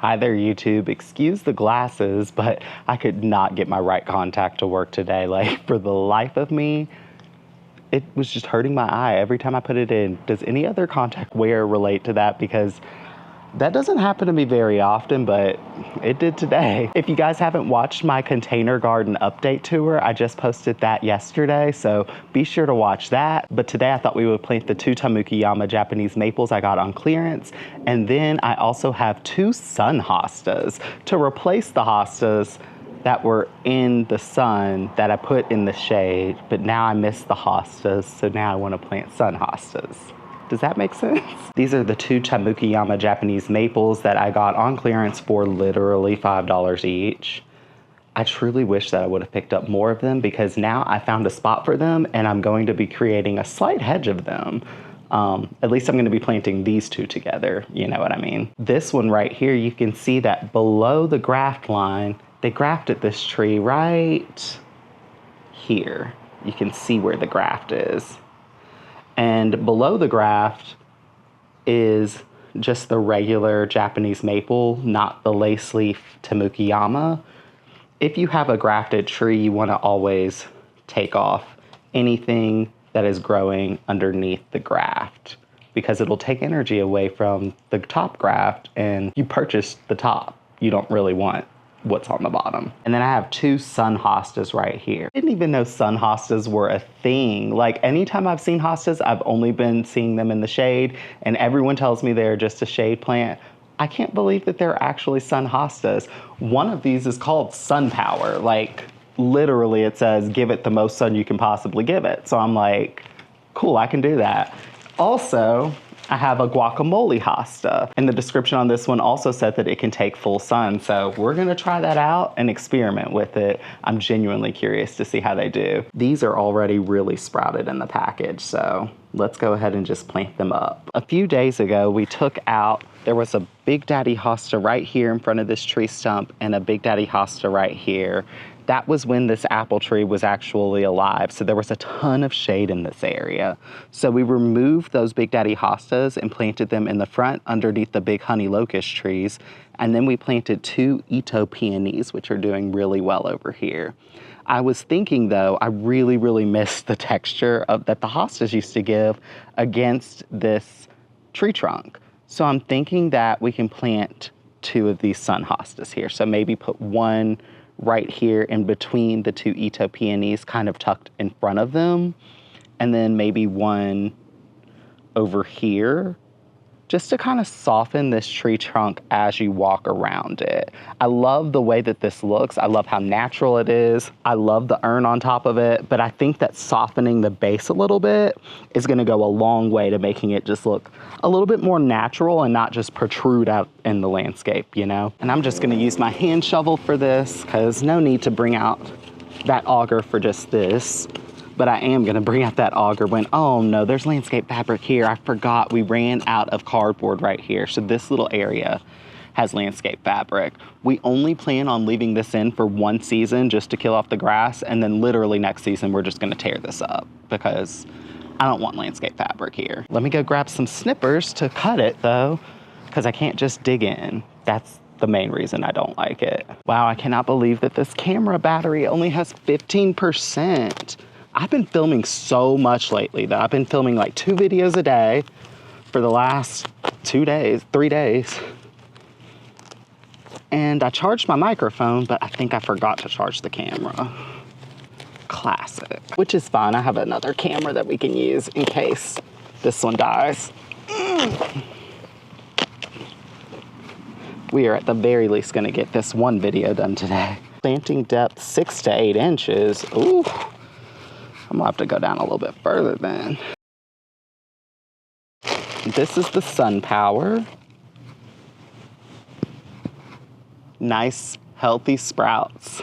Hi there, YouTube. Excuse the glasses, but I could not get my right contact to work today. Like, for the life of me, it was just hurting my eye every time I put it in. Does any other contact wear relate to that? Because that doesn't happen to me very often, but it did today. If you guys haven't watched my container garden update tour, I just posted that yesterday, so be sure to watch that. But today I thought we would plant the 2 Tamukeyama Japanese maples I got on clearance. And then I also have 2 sun hostas to replace the hostas that were in the sun that I put in the shade, but now I miss the hostas, so now I want to plant sun hostas. Does that make sense? These are the 2 Tamukeyama Japanese maples that I got on clearance for literally $5 each. I truly wish that I would have picked up more of them because now I found a spot for them and I'm going to be creating a slight hedge of them. At least I'm going to be planting these 2 together, you know what I mean? This one right here, you can see that below the graft line, they grafted this tree right here. You can see where the graft is. And below the graft is just the regular Japanese maple, not the lace leaf Tamukeyama. If you have a grafted tree, you want to always take off anything that is growing underneath the graft because it'll take energy away from the top graft and you purchased the top. You don't really want what's on the bottom. And then I have 2 sun hostas right here. I didn't even know sun hostas were a thing. Like anytime I've seen hostas, I've only been seeing them in the shade and everyone tells me they're just a shade plant. I can't believe that they're actually sun hostas. One of these is called Sun Power. Like literally it says, give it the most sun you can possibly give it. So I'm like, cool, I can do that. Also, I have a Guacamole Hosta, and the description on this one also said that it can take full sun, so we're gonna try that out and experiment with it. I'm genuinely curious to see how they do. These are already really sprouted in the package, so let's go ahead and just plant them up. A few days ago, we took out, there was a Big Daddy Hosta right here in front of this tree stump and a Big Daddy Hosta right here. That was when this apple tree was actually alive, so there was a ton of shade in this area. So we removed those Big Daddy Hostas and planted them in the front underneath the big honey locust trees. And then we planted 2 Ito peonies, which are doing really well over here. I was thinking though, I really, really missed the texture that the hostas used to give against this tree trunk. So I'm thinking that we can plant 2 of these sun hostas here. So maybe put 1 right here in between the 2 Ito peonies, kind of tucked in front of them. And then maybe 1 over here, just to kind of soften this tree trunk as you walk around it. I love the way that this looks. I love how natural it is. I love the urn on top of it, but I think that softening the base a little bit is gonna go a long way to making it just look a little bit more natural and not just protrude out in the landscape, you know? And I'm just gonna use my hand shovel for this because no need to bring out that auger for just this. But I am gonna bring out that auger when, oh no, there's landscape fabric here. I forgot we ran out of cardboard right here. So this little area has landscape fabric. We only plan on leaving this in for 1 season just to kill off the grass. And then literally next season, we're just gonna tear this up because I don't want landscape fabric here. Let me go grab some snippers to cut it though, because I can't just dig in. That's the main reason I don't like it. Wow, I cannot believe that this camera battery only has 15%. I've been filming so much lately though. I've been filming like 2 videos a day for the last 3 days. And I charged my microphone, but I think I forgot to charge the camera. Classic. Which is fine, I have another camera that we can use in case this one dies. We are at the very least gonna get this 1 video done today. Planting depth 6 to 8 inches. Ooh. I'm gonna have to go down a little bit further then. This is the Sun Power. Nice, healthy sprouts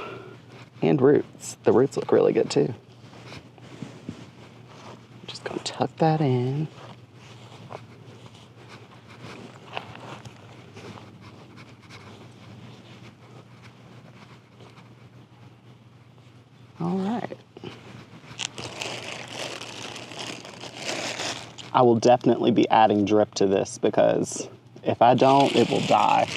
and roots. The roots look really good too. Just gonna tuck that in. All right. I will definitely be adding drip to this because if I don't, it will die.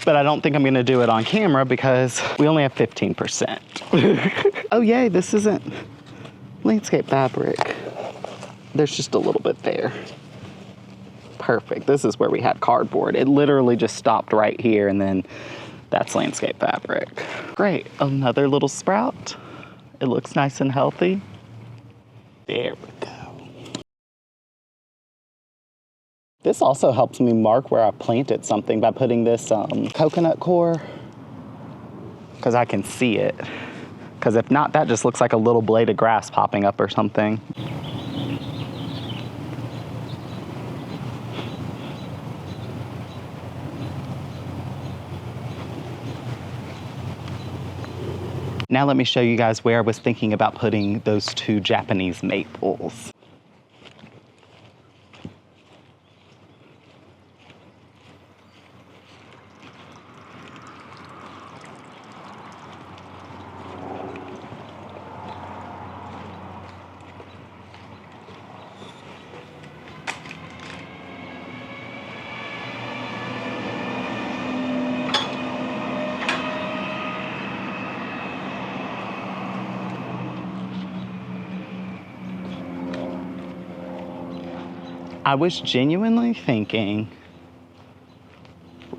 But I don't think I'm gonna do it on camera because we only have 15%. Oh yay, this isn't landscape fabric. There's just a little bit there. Perfect, this is where we had cardboard. It literally just stopped right here and then that's landscape fabric. Great, another little sprout. It looks nice and healthy. There we go. This also helps me mark where I planted something by putting this coconut core, because I can see it. Because if not, that just looks like a little blade of grass popping up or something. Now let me show you guys where I was thinking about putting those 2 Japanese maples. I was genuinely thinking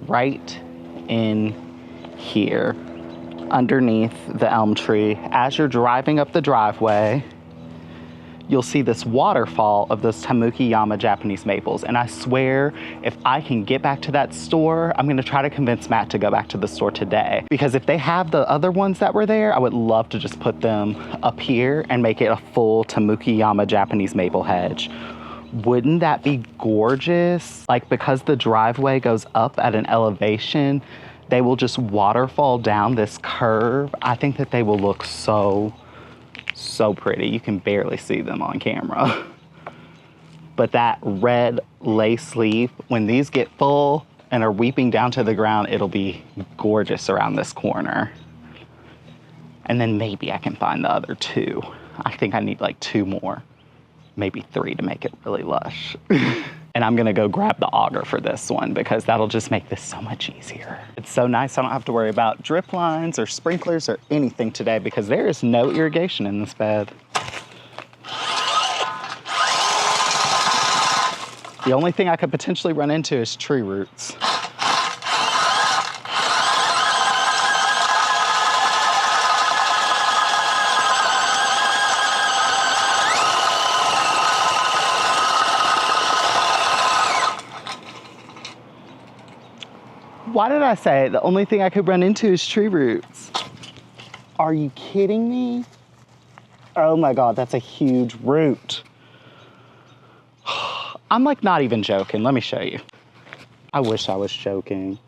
right in here, underneath the elm tree, as you're driving up the driveway, you'll see this waterfall of those Tamukeyama Japanese maples. And I swear, if I can get back to that store, I'm gonna try to convince Matt to go back to the store today. Because if they have the other ones that were there, I would love to just put them up here and make it a full Tamukeyama Japanese maple hedge. Wouldn't that be gorgeous? Like, because the driveway goes up at an elevation, they will just waterfall down this curve. I think that they will look so pretty. You can barely see them on camera. But that red lace leaf, when these get full and are weeping down to the ground, it'll be gorgeous around this corner. And then maybe I can find the other 2. I think I need like 2 more. Maybe 3 to make it really lush. And I'm gonna go grab the auger for this one because that'll just make this so much easier. It's so nice I don't have to worry about drip lines or sprinklers or anything today because there is no irrigation in this bed. The only thing I could potentially run into is tree roots. Why did I say the only thing I could run into is tree roots? Are you kidding me? Oh my God, that's a huge root. I'm like not even joking. Let me show you. I wish I was joking.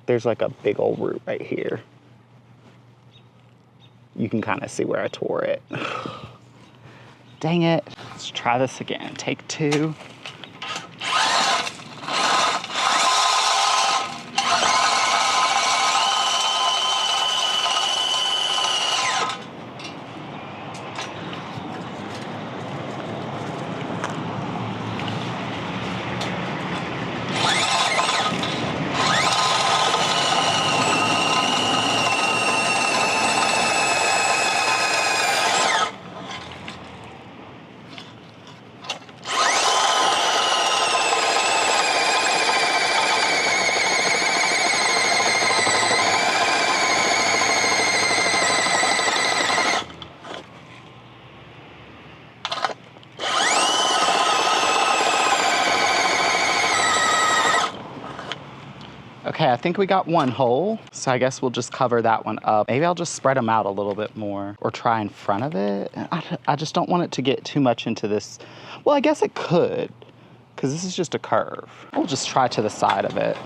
There's like a big old root right here. You can kind of see where I tore it. Dang it. Let's try this again. Take 2. Okay, I think we got 1 hole, so I guess we'll just cover that one up. Maybe I'll just spread them out a little bit more or try in front of it. I just don't want it to get too much into this. Well, I guess it could, because this is just a curve. We'll just try to the side of it.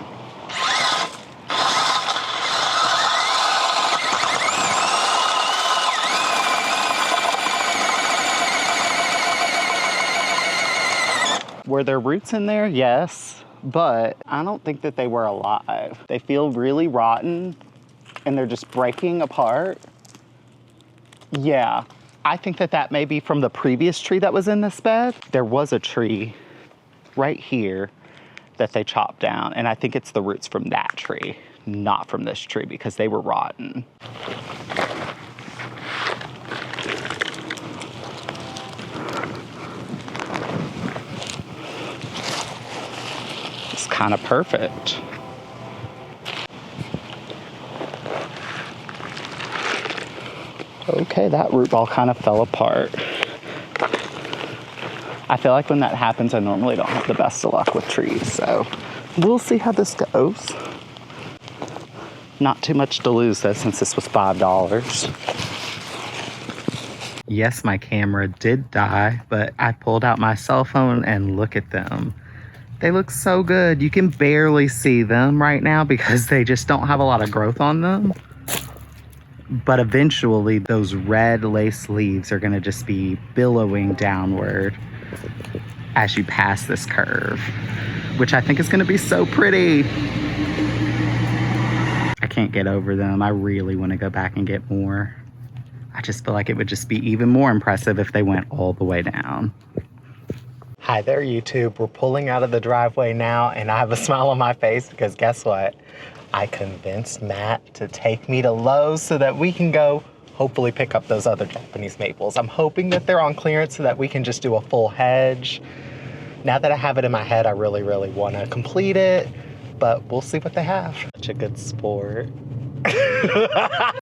Were there roots in there? Yes. But I don't think that they were alive. They feel really rotten and they're just breaking apart. Yeah, I think that that may be from the previous tree that was in this bed. There was a tree right here that they chopped down. And I think it's the roots from that tree, not from this tree, because they were rotten. It's kind of perfect. Okay, that root ball kind of fell apart. I feel like when that happens, I normally don't have the best of luck with trees, so we'll see how this goes. Not too much to lose though, since this was $5. Yes, my camera did die, but I pulled out my cell phone and look at them. They look so good. You can barely see them right now because they just don't have a lot of growth on them. But eventually those red lace leaves are gonna just be billowing downward as you pass this curve, which I think is gonna be so pretty. I can't get over them. I really wanna go back and get more. I just feel like it would just be even more impressive if they went all the way down. Hi there, YouTube. We're pulling out of the driveway now, and I have a smile on my face because guess what? I convinced Matt to take me to Lowe so that we can go hopefully pick up those other Japanese maples. I'm hoping that they're on clearance so that we can just do a full hedge. Now that I have it in my head, I really, really want to complete it, but we'll see what they have. Such a good sport. To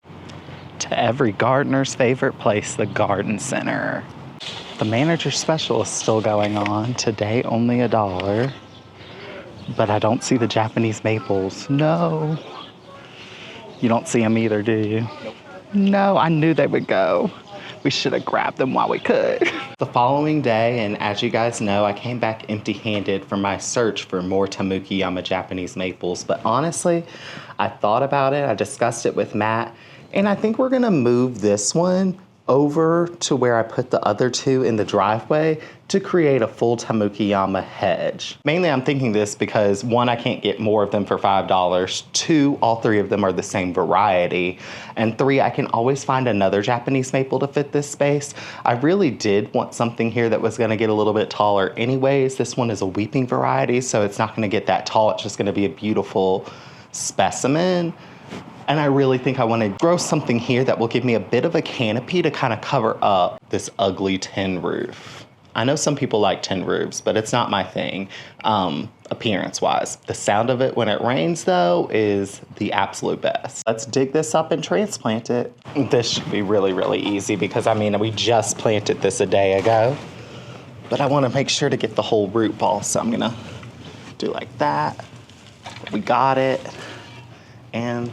every gardener's favorite place, the garden center. The manager special is still going on. Today, only $1. But I don't see the Japanese maples. No. You don't see them either, do you? Nope. No, I knew they would go. We should have grabbed them while we could. The following day, and as you guys know, I came back empty-handed from my search for more Tamukeyama Japanese maples. But honestly, I thought about it, I discussed it with Matt, and I think we're gonna move this one over to where I put the other two in the driveway to create a full Tamukeyama hedge. Mainly I'm thinking this because one, I can't get more of them for $5. Two, all three of them are the same variety. And three, I can always find another Japanese maple to fit this space. I really did want something here that was gonna get a little bit taller anyways. This one is a weeping variety, so it's not gonna get that tall. It's just gonna be a beautiful specimen. And I really think I want to grow something here that will give me a bit of a canopy to kind of cover up this ugly tin roof. I know some people like tin roofs, but it's not my thing, appearance-wise. The sound of it when it rains, though, is the absolute best. Let's dig this up and transplant it. This should be really, really easy because, I mean, we just planted this a day ago. But I want to make sure to get the whole root ball, so I'm going to do like that. We got it. And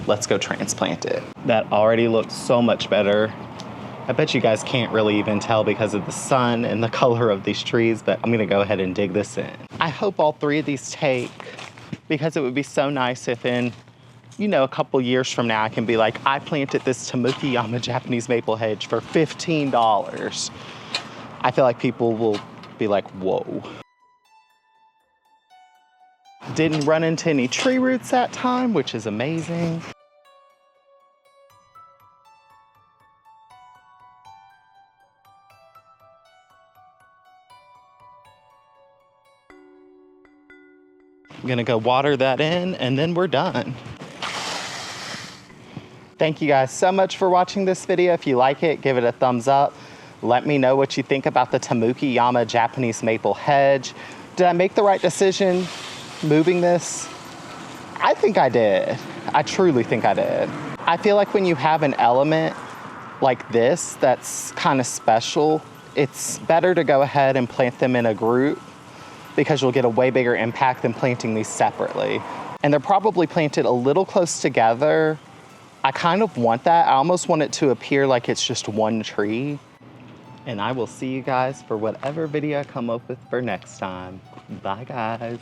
let's go transplant it. That already looks so much better. I bet you guys can't really even tell because of the sun and the color of these trees, but I'm gonna go ahead and dig this in. I hope all three of these take, because it would be so nice if in, you know, a couple years from now I can be like, I planted this Tamukeyama Japanese Maple Hedge for $15. I feel like people will be like, whoa. Didn't run into any tree roots that time, which is amazing. I'm gonna go water that in and then we're done. Thank you guys so much for watching this video. If you like it, give it a thumbs up. Let me know what you think about the Tamukeyama Japanese Maple Hedge. Did I make the right decision moving this? I think I did. I truly think I did. I feel like when you have an element like this that's kind of special, it's better to go ahead and plant them in a group because you'll get a way bigger impact than planting these separately. And they're probably planted a little close together. I kind of want that. I almost want it to appear like it's just one tree. And I will see you guys for whatever video I come up with for next time. Bye, guys.